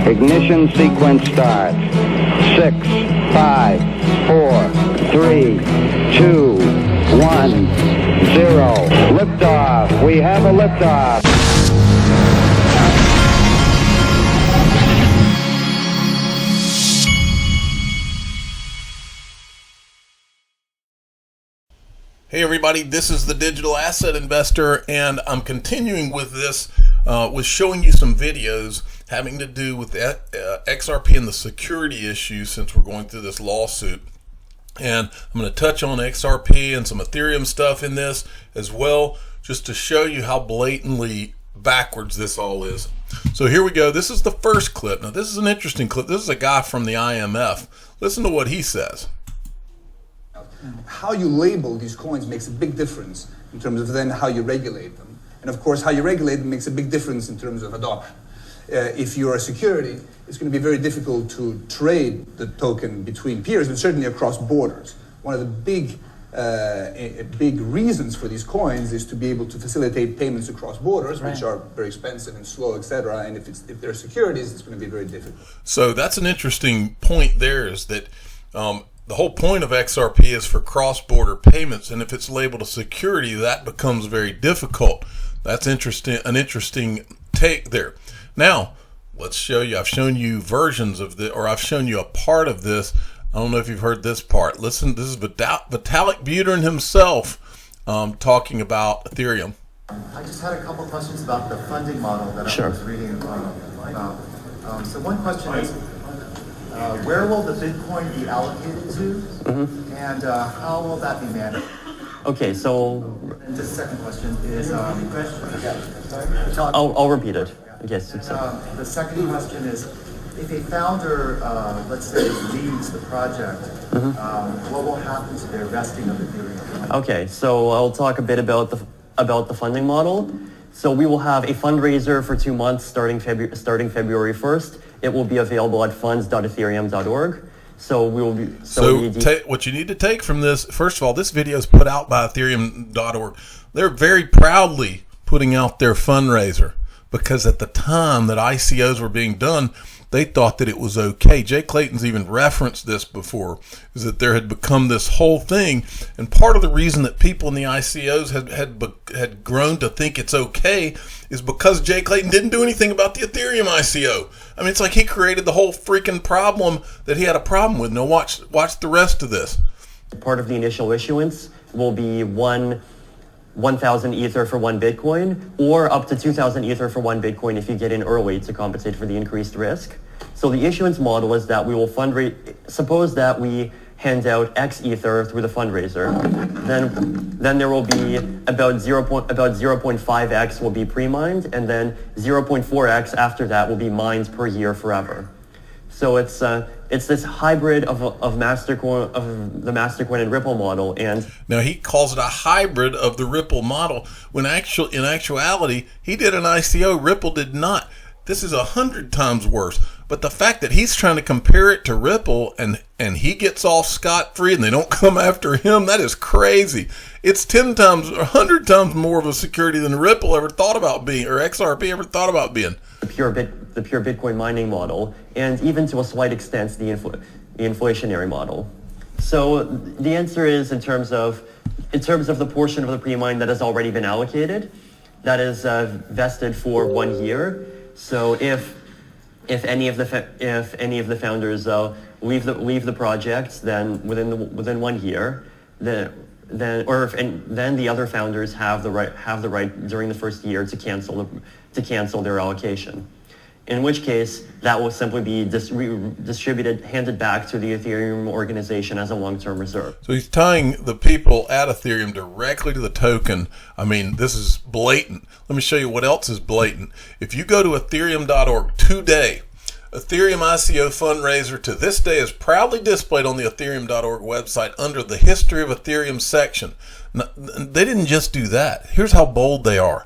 Ignition sequence starts. 6, 5, 4, 3, 2, 1, 0. Liftoff. We have a liftoff. Hey everybody, this is the Digital Asset Investor, and I'm continuing with this, with showing you some videos having to do with the, XRP and the security issues since we're going through this lawsuit. And I'm going to touch on XRP and some Ethereum stuff in this as well, just to show you how blatantly backwards this all is. So here we go. This is the first clip. Now this is an interesting clip. This is a guy from the IMF. Listen to what he says. How you label these coins makes a big difference in terms of then how you regulate them. And of course, how you regulate them makes a big difference in terms of adoption. If you're a security, it's going to be very difficult to trade the token between peers, and certainly across borders. One of the big reasons for these coins is to be able to facilitate payments across borders, which are very expensive and slow, etc. And if they're securities, it's going to be very difficult. So that's an interesting point there, is that the whole point of XRP is for cross-border payments, and if it's labeled a security, that becomes very difficult. That's interesting, an interesting take there. Now, let's show you. I've shown you versions of this, or I've shown you a part of this. I don't know if you've heard this part. Listen, this is Vitalik Buterin himself talking about Ethereum. I just had a couple questions about the funding model that I was reading about. So one question is, where will the Bitcoin be allocated to, and how will that be managed? Okay, so And the second question is, I'll repeat it. Yes. the second question is, if a founder, let's say, leaves the project, what will happen to their vesting of Ethereum? Okay, so I'll talk a bit about the funding model. So we will have a fundraiser for 2 months starting February 1st. It will be available at funds.ethereum.org. So we will be. What you need to take from this, first of all, this video is put out by ethereum.org. They're very proudly putting out their fundraiser, because at the time that ICOs were being done, they thought that it was okay. Jay Clayton's even referenced this before, is that there had become this whole thing, and part of the reason that people in the ICOs had grown to think it's okay is because Jay Clayton didn't do anything about the Ethereum ICO. I mean, it's like he created the whole freaking problem that he had a problem with. Now watch the rest of this. Part of the initial issuance will be 1,000 Ether for 1 Bitcoin, or up to 2,000 Ether for 1 Bitcoin if you get in early to compensate for the increased risk. So the issuance model is that we will fundraise. Suppose that we hand out X Ether through the fundraiser, then there will be about 0.5x will be pre-mined, and then 0.4x after that will be mined per year forever. So it's this hybrid of Mastercoin, of the Mastercoin and Ripple model. And now he calls it a hybrid of the Ripple model, when in actuality he did an ICO, Ripple did not. This is 100 times worse. But the fact that he's trying to compare it to Ripple and he gets off scot-free and they don't come after him, that is crazy. It's 10 times or 100 times more of a security than Ripple ever thought about being, or XRP ever thought about being. The pure Bitcoin mining model, and even to a slight extent the inflationary model. So the answer is in terms of the portion of the pre-mine that has already been allocated, that is vested for 1 year. So if any of the founders leave the project, then within 1 year, then the other founders have the right during the first year to cancel their allocation. In which case, that will simply be handed back to the Ethereum organization as a long-term reserve. So he's tying the people at Ethereum directly to the token. I mean, this is blatant. Let me show you what else is blatant. If you go to ethereum.org today, Ethereum ICO fundraiser to this day is proudly displayed on the ethereum.org website under the History of Ethereum section. Now, they didn't just do that. Here's how bold they are.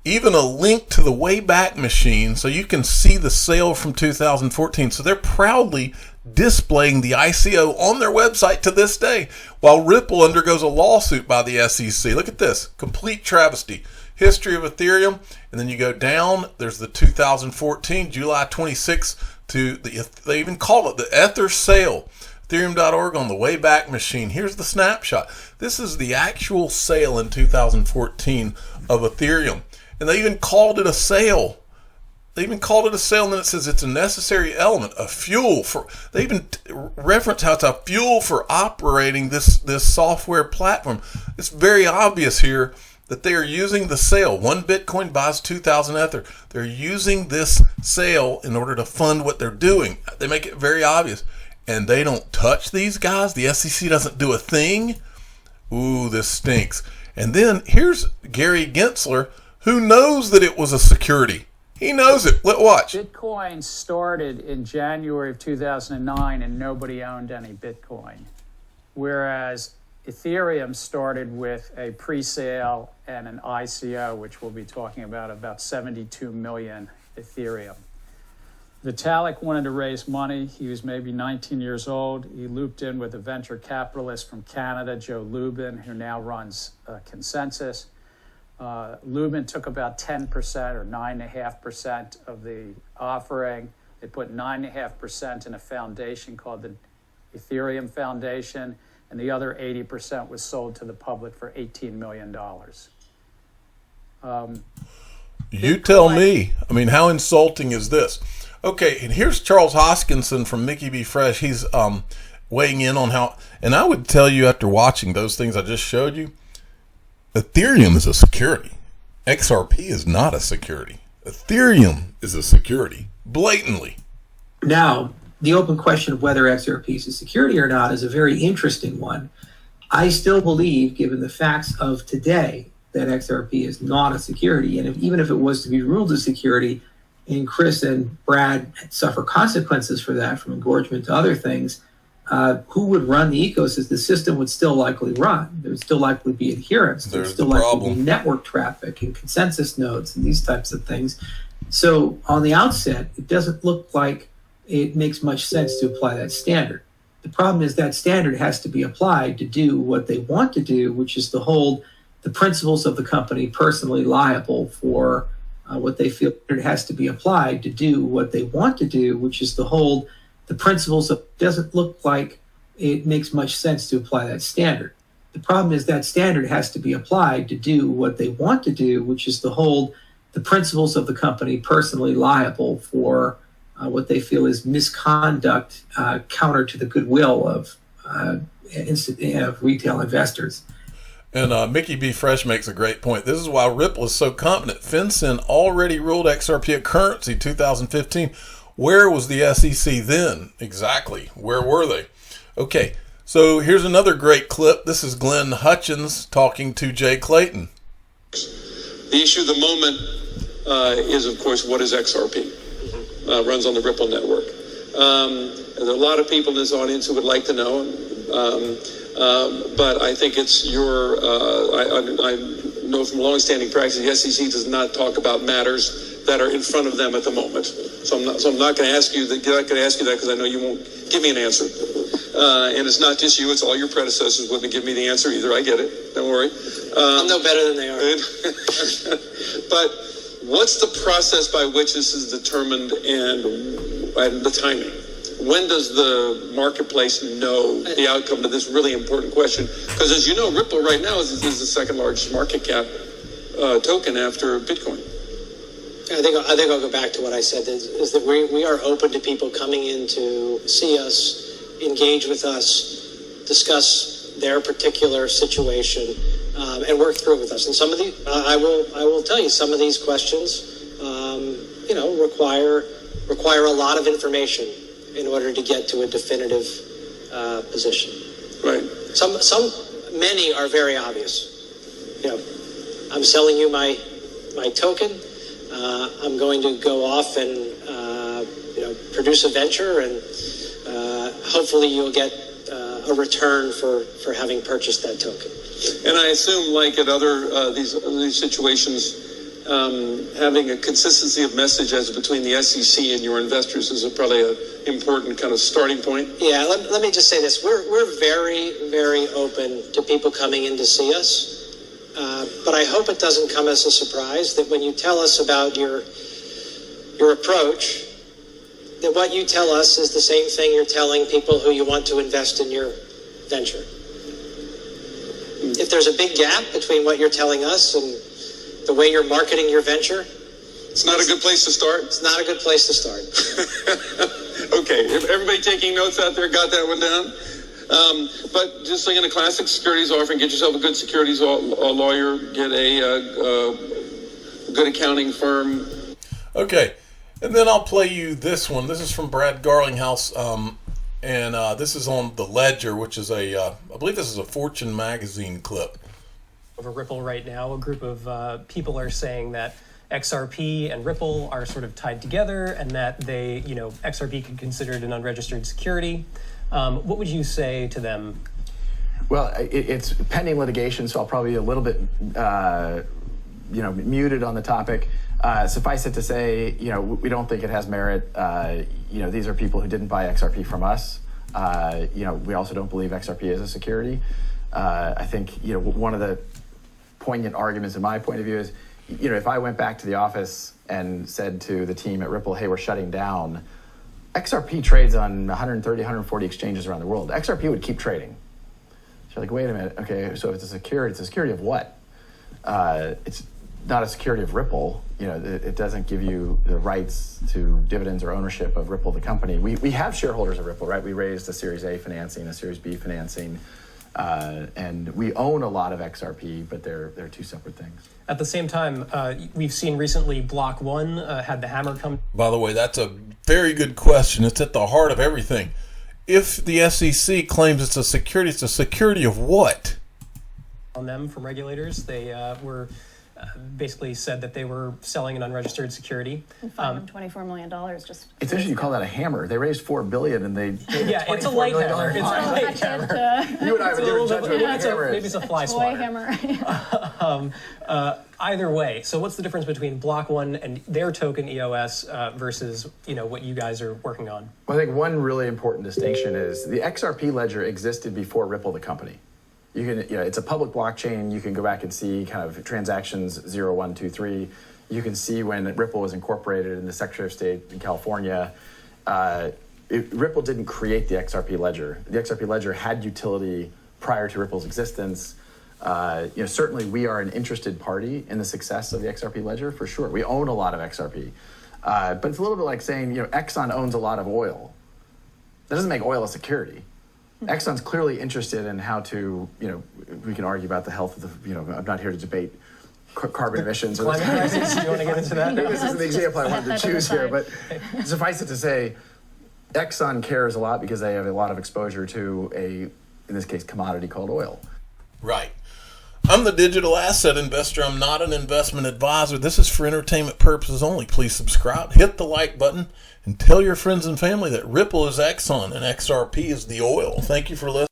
Even a link to the Wayback Machine, so you can see the sale from 2014. So they're proudly displaying the ICO on their website to this day, while Ripple undergoes a lawsuit by the SEC. Look at this, complete travesty. history of Ethereum, and then you go down, there's the 2014, July 26th to they even call it the Ether sale. Ethereum.org on the Wayback Machine. Here's the snapshot. This is the actual sale in 2014 of Ethereum. And they even called it a sale. And then it says it's a necessary element, a fuel for, they even reference how it's a fuel for operating this software platform. It's very obvious here that they are using the sale. 1 Bitcoin buys 2,000 Ether. They're using this sale in order to fund what they're doing. They make it very obvious. And they don't touch these guys. The SEC doesn't do a thing. Ooh, this stinks. And then here's Gary Gensler, who knows that it was a security. He knows it. Watch. Bitcoin started in January of 2009 and nobody owned any Bitcoin. Whereas Ethereum started with a pre-sale and an ICO, which we'll be talking about 72 million Ethereum. Vitalik wanted to raise money. He was maybe 19 years old. He looped in with a venture capitalist from Canada, Joe Lubin, who now runs Consensus. Lubin took about 10% or 9.5% of the offering. They put 9.5% in a foundation called the Ethereum Foundation, and the other 80% was sold to the public for $18 million. You tell me. I mean, how insulting is this? Okay, and here's Charles Hoskinson from Mickey B. Fresh. He's weighing in on how, and I would tell you after watching those things I just showed you, Ethereum is a security. XRP is not a security. Ethereum is a security, blatantly. Now, the open question of whether XRP is a security or not is a very interesting one. I still believe, given the facts of today, that XRP is not a security. And even if it was to be ruled a security, and Chris and Brad suffer consequences for that, from engorgement to other things, who would run the ecosystem? The system would still likely run. There would still likely be adherence. There's still likely be network traffic and consensus nodes and these types of things. So on the outset, it doesn't look like it makes much sense to apply that standard. The problem is that standard has to be applied to do what they want to do, which is to hold the principals of the company personally liable for what they feel. It has to be applied to do what they want to do, which is to hold the principles of, doesn't look like it makes much sense to apply that standard. The problem is that standard has to be applied to do what they want to do, which is to hold the principals of the company personally liable for what they feel is misconduct counter to the goodwill of retail investors. And Mickey B. Fresh makes a great point. This is why Ripple is so confident. FinCEN already ruled XRP a currency 2015. Where was the SEC then? Exactly. Where were they? Okay, so here's another great clip. This is Glenn Hutchins talking to Jay Clayton. The issue of the moment is, of course, what is XRP? Runs on the Ripple network. There are a lot of people in this audience who would like to know. But I think it's your, I know from long-standing practice, the SEC does not talk about matters that are in front of them at the moment. So I'm not going to ask you that because I know you won't give me an answer. And it's not just you; it's all your predecessors wouldn't give me the answer either. I get it. Don't worry. I'm no better than they are. But what's the process by which this is determined and the timing? When does the marketplace know the outcome to this really important question? Because as you know, Ripple right now is the second largest market cap token after Bitcoin. I think I'll go back to what I said, is that we are open to people coming in to see us, engage with us, discuss their particular situation, and work through it with us. And some of the, I will tell you, some of these questions, require a lot of information in order to get to a definitive position. Right. Many are very obvious. I'm selling you my token. I'm going to go off and produce a venture, and hopefully you'll get a return for having purchased that token. And I assume, like at other these situations, having a consistency of message as between the SEC and your investors is probably an important kind of starting point. Yeah, let me just say this. We're very, very open to people coming in to see us. but I hope it doesn't come as a surprise that when you tell us about your approach, that what you tell us is the same thing you're telling people who you want to invest in your venture. If there's a big gap between what you're telling us and the way you're marketing your venture, It's not a good place to start? it's not a good place to start. Okay, if everybody taking notes out there got that one down. But just like in a classic securities offering, get yourself a good securities lawyer, get a good accounting firm. Okay, and then I'll play you this one. This is from Brad Garlinghouse, and this is on the Ledger, which is I believe this is a Fortune magazine clip. Over Ripple right now, a group of people are saying that XRP and Ripple are sort of tied together, and that they, XRP could be considered an unregistered security. What would you say to them? Well, it's pending litigation, so I'll probably be a little bit, muted on the topic. Suffice it to say, we don't think it has merit. These are people who didn't buy XRP from us. We also don't believe XRP is a security. I think, one of the poignant arguments in my point of view is, if I went back to the office and said to the team at Ripple, hey, we're shutting down, XRP trades on 130, 140 exchanges around the world. XRP would keep trading. So you're like, wait a minute, okay, so if it's a security of what? It's not a security of Ripple. It doesn't give you the rights to dividends or ownership of Ripple, the company. We have shareholders of Ripple, right? We raised a Series A financing, a Series B financing, and we own a lot of XRP, but they're two separate things. At the same time, we've seen recently Block One had the hammer come. By the way, that's a very good question. It's at the heart of everything. If the SEC claims it's a security of what? On them from regulators. They were basically said that they were selling an unregistered security. $24 million just. It's interesting you call that a hammer. They raised $4 billion and they paid yeah, it's a light hammer. It's a light hammer. You and I have a different judgment of what a hammer is. Maybe it's a fly swatter. Hammer. Either way, so what's the difference between Block One and their token EOS versus what you guys are working on? Well, I think one really important distinction is the XRP ledger existed before Ripple, the company. You can, it's a public blockchain. You can go back and see kind of transactions 0, 1, 2, 3. You can see when Ripple was incorporated in the Secretary of State in California. Ripple didn't create the XRP ledger. The XRP ledger had utility prior to Ripple's existence. Certainly we are an interested party in the success of the XRP ledger, for sure. We own a lot of XRP. But it's a little bit like saying, Exxon owns a lot of oil. That doesn't make oil a security. Exxon's clearly interested in how to, we can argue about the health of the, I'm not here to debate carbon emissions. Climate crisis, do you want to get into that? This isn't the example I wanted to choose here, but suffice it to say, Exxon cares a lot because they have a lot of exposure to in this case, commodity called oil. Right. I'm the digital asset investor. I'm not an investment advisor. This is for entertainment purposes only. Please subscribe, hit the like button, and tell your friends and family that Ripple is Exxon and XRP is the oil. Thank you for listening.